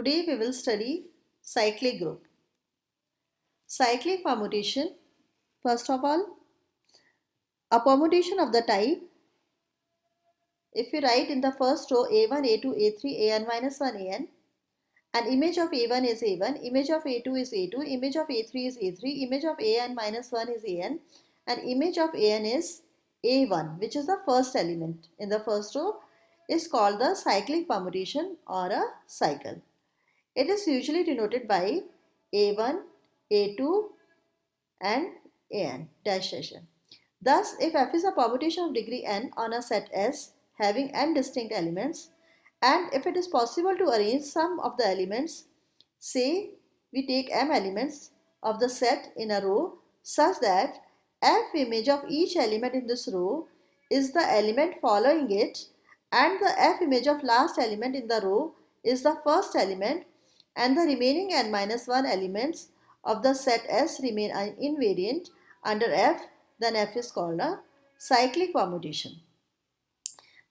Today we will study cyclic group. Cyclic permutation, first of all, a permutation of the type, if we write in the first row a1, a2, a3, an minus 1, an image of a1 is a1, image of a2 is a2, image of a3 is a3, image of an minus 1 is an, and image of an is a1, which is the first element in the first row, is called the cyclic permutation or a cycle. It is usually denoted by a1, a2 and an dash dash. Thus, if f is a permutation of degree n on a set S having n distinct elements, and if it is possible to arrange some of the elements, say we take m elements of the set in a row such that f image of each element in this row is the element following it and the f image of last element in the row is the first element, and the remaining n minus 1 elements of the set S remain invariant under f, then f is called a cyclic permutation.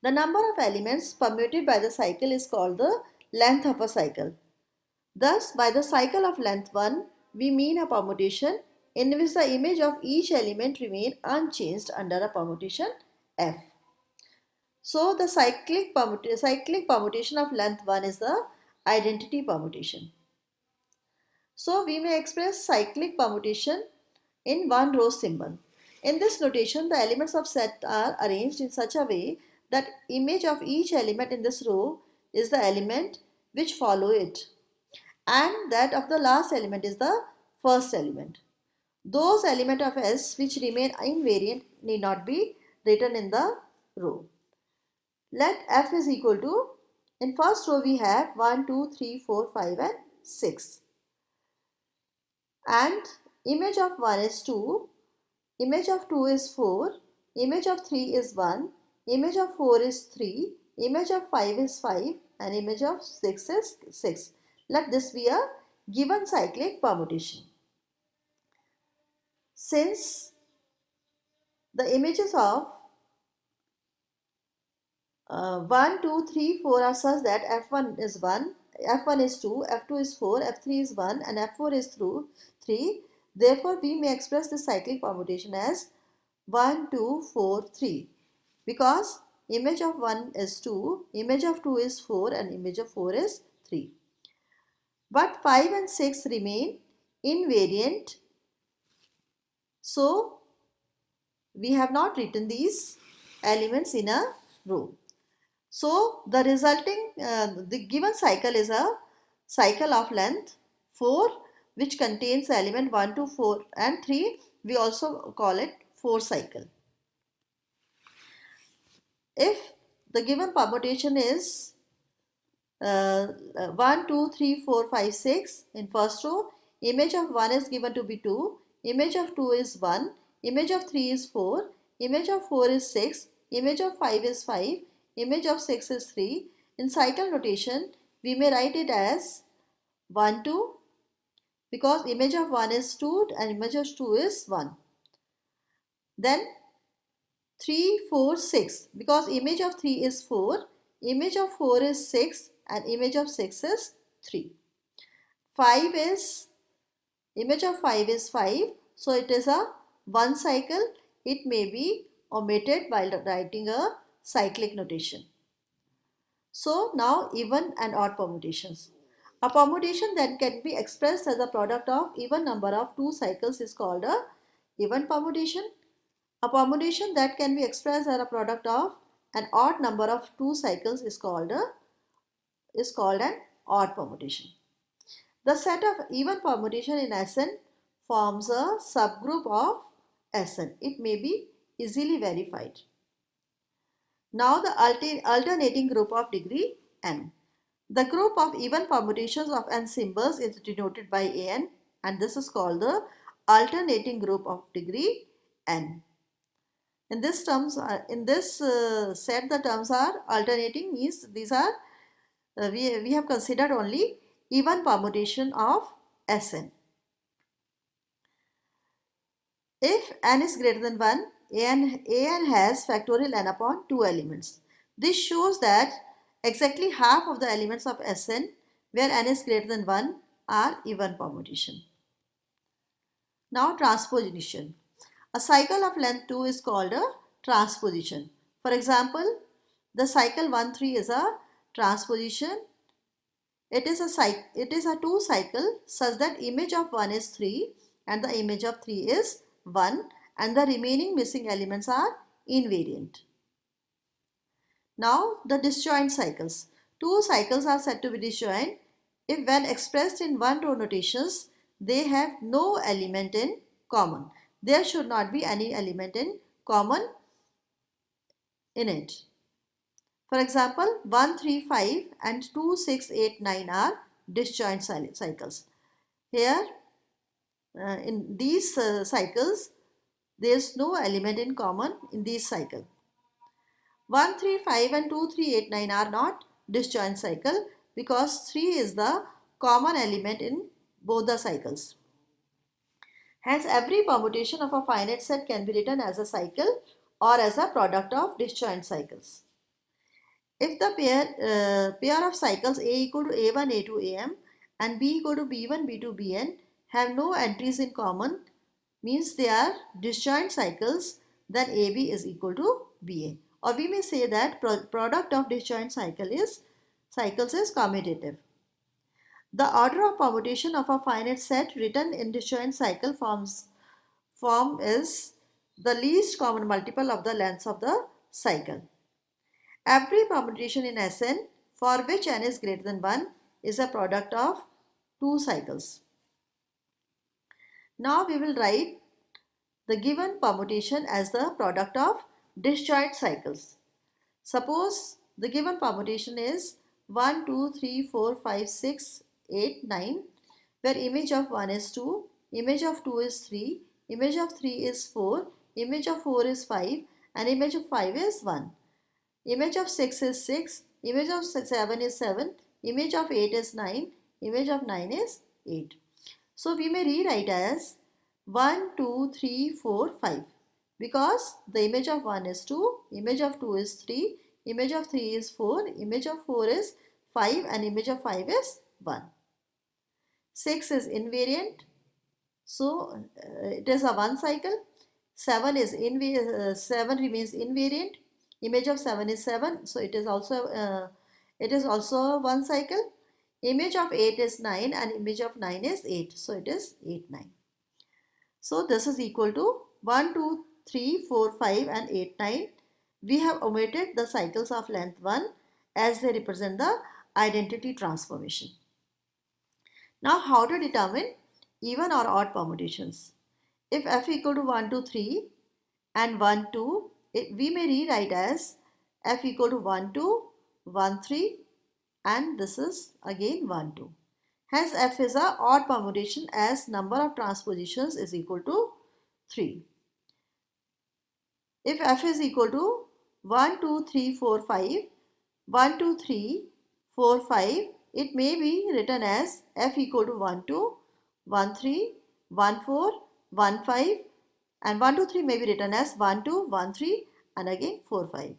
The number of elements permuted by the cycle is called the length of a cycle. Thus, by the cycle of length 1, we mean a permutation in which the image of each element remain unchanged under a permutation f. So, the cyclic permutation of length 1 is the identity permutation. So, we may express cyclic permutation in one row symbol. In this notation, the elements of set are arranged in such a way that image of each element in this row is the element which follow it, and that of the last element is the first element. Those elements of S which remain invariant need not be written in the row. Let f is equal to, in first row we have 1, 2, 3, 4, 5 and 6. And image of 1 is 2, image of 2 is 4, image of 3 is 1, image of 4 is 3, image of 5 is 5 and image of 6 is 6. Let this be a given cyclic permutation. Since the images of 1, 2, 3, 4 are such that f1 is 1, f1 is 2, f2 is 4, f3 is 1 and f4 is 3. Therefore, we may express this cyclic permutation as 1, 2, 4, 3 because image of 1 is 2, image of 2 is 4 and image of 4 is 3. But 5 and 6 remain invariant. So, we have not written these elements in a row. So, the resulting, the given cycle is a cycle of length 4 which contains element 1, 2, 4 and 3. We also call it 4 cycle. If the given permutation is 1, 2, 3, 4, 5, 6 in first row, image of 1 is given to be 2, image of 2 is 1, image of 3 is 4, image of 4 is 6, image of 5 is 5, image of 6 is 3. In cycle notation, we may write it as 1, 2 because image of 1 is 2 and image of 2 is 1. Then 3, 4, 6 because image of 3 is 4, image of 4 is 6 and image of 6 is 3. 5 is, image of 5 is 5, so it is a one cycle. It may be omitted while writing a cyclic notation. So now even and odd permutations. A permutation that can be expressed as a product of even number of two cycles is called a even permutation. A permutation that can be expressed as a product of an odd number of two cycles is called an odd permutation. The set of even permutation in Sn forms a subgroup of Sn. It may be easily verified. Now the alternating group of degree n. The group of even permutations of n symbols is denoted by an, and this is called the alternating group of degree n. In this set the terms are alternating, means these are we have considered only even permutation of Sn. If n is greater than 1, an has factorial n upon 2 elements. This shows that exactly half of the elements of Sn where n is greater than 1 are even permutation. Now transposition. A cycle of length 2 is called a transposition. For example, the cycle 1, 3 is a transposition. It is a 2 cycle such that image of 1 is 3 and the image of 3 is 1 and the remaining missing elements are invariant. Now the disjoint cycles. Two cycles are said to be disjoint if when expressed in one row notations they have no element in common. There should not be any element in common in it. For example, 1, 3, 5 and 2, 6, 8, 9 are disjoint cycles. Here in these cycles there is no element in common in these cycles. 1, 3, 5 and 2, 3, 8, 9 are not disjoint cycle because 3 is the common element in both the cycles. Hence, every permutation of a finite set can be written as a cycle or as a product of disjoint cycles. If the pair of cycles A equal to A1, A2, Am and B equal to B1, B2, Bn have no entries in common, means they are disjoint cycles, then AB is equal to BA. Or we may say that product of disjoint cycles is commutative. The order of permutation of a finite set written in disjoint cycle form is the least common multiple of the lengths of the cycle. Every permutation in Sn for which n is greater than 1 is a product of two cycles. Now we will write the given permutation as the product of disjoint cycles. Suppose the given permutation is 1, 2, 3, 4, 5, 6, 8, 9, where image of 1 is 2, image of 2 is 3, image of 3 is 4, image of 4 is 5 and image of 5 is 1. Image of 6 is 6, image of 7 is 7, image of 8 is 9, image of 9 is 8. So we may rewrite as 1, 2, 3, 4, 5 because the image of 1 is 2, image of 2 is 3, image of 3 is 4, image of 4 is 5 and image of 5 is 1. 6 is invariant, so it is a one cycle. 7 remains invariant. Image of 7 is 7, so it is also one cycle. Image of 8 is 9 and image of 9 is 8, so it is 8, 9. So this is equal to 1, 2, 3, 4, 5 and 8, 9. We have omitted the cycles of length 1 as they represent the identity transformation. Now how to determine even or odd permutations? If f equal to 1, 2, 3 and 1, 2, we may rewrite as f equal to 1, 2, 1, 3 and this is again 1, 2. Hence f is a odd permutation as number of transpositions is equal to 3. If f is equal to 1, 2, 3, 4, 5, 1, 2, 3, 4, 5, it may be written as f equal to 1, 2, 1, 3, 1, 4, 1, 5 and 1, 2, 3 may be written as 1, 2, 1, 3 and again 4, 5.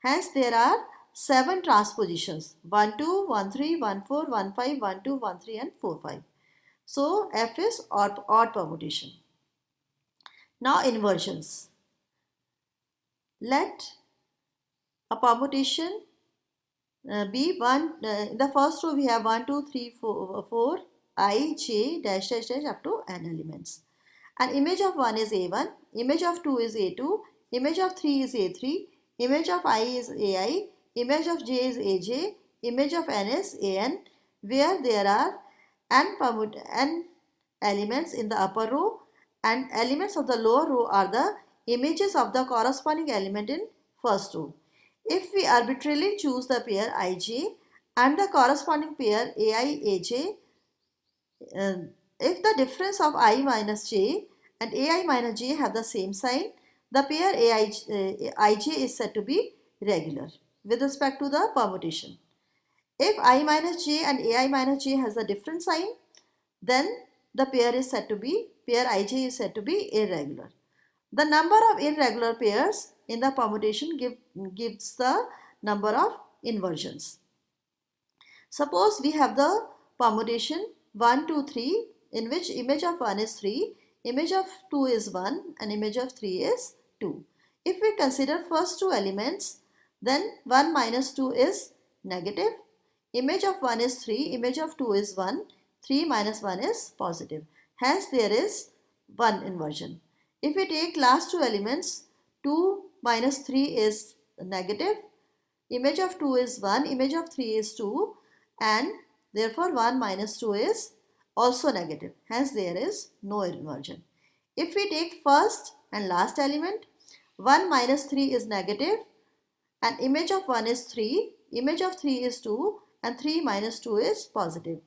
Hence there are 7 transpositions 1, 2, 1, 3, 1, 4, 1, 5, 1, 2, 1, 3 and 4, 5. So f is odd permutation. Now inversions. Let a permutation be 1, in the first row we have 1, 2, 3, 4, I, j, dash, dash, dash up to n elements. And image of 1 is A1, image of 2 is A2, image of 3 is A3, image of I is AI, image of j is AJ, image of n is AN, where there are n elements in the upper row and elements of the lower row are the images of the corresponding element in first row. If we arbitrarily choose the pair IJ and the corresponding pair AI, AJ, if the difference of I minus j and AI minus j have the same sign, the pair IJ is said to be regular with respect to the permutation. If I minus j and AI minus j has a different sign, then the pair IJ is said to be irregular. The number of irregular pairs in the permutation gives the number of inversions. Suppose we have the permutation 1, 2, 3, in which image of 1 is 3, image of 2 is 1 and image of 3 is 2. If we consider first two elements, then 1 minus 2 is negative. Image of 1 is 3, image of 2 is 1, 3 minus 1 is positive. Hence there is 1 inversion. If we take last two elements, 2 minus 3 is negative, image of 2 is 1, image of 3 is 2, and therefore 1 minus 2 is also negative. Hence there is no inversion. If we take first and last element, 1 minus 3 is negative and image of 1 is 3, image of 3 is 2 and 3 minus 2 is positive.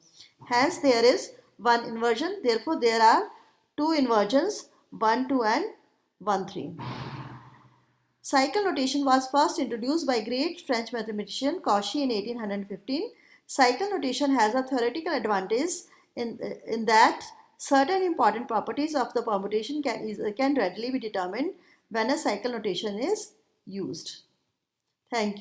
Hence there is one inversion. Therefore there are two inversions, 1, 2 and 1, 3. Cycle notation was first introduced by great French mathematician Cauchy in 1815. Cycle notation has a theoretical advantage in that certain important properties of the permutation can readily be determined when a cycle notation is used. Thank you.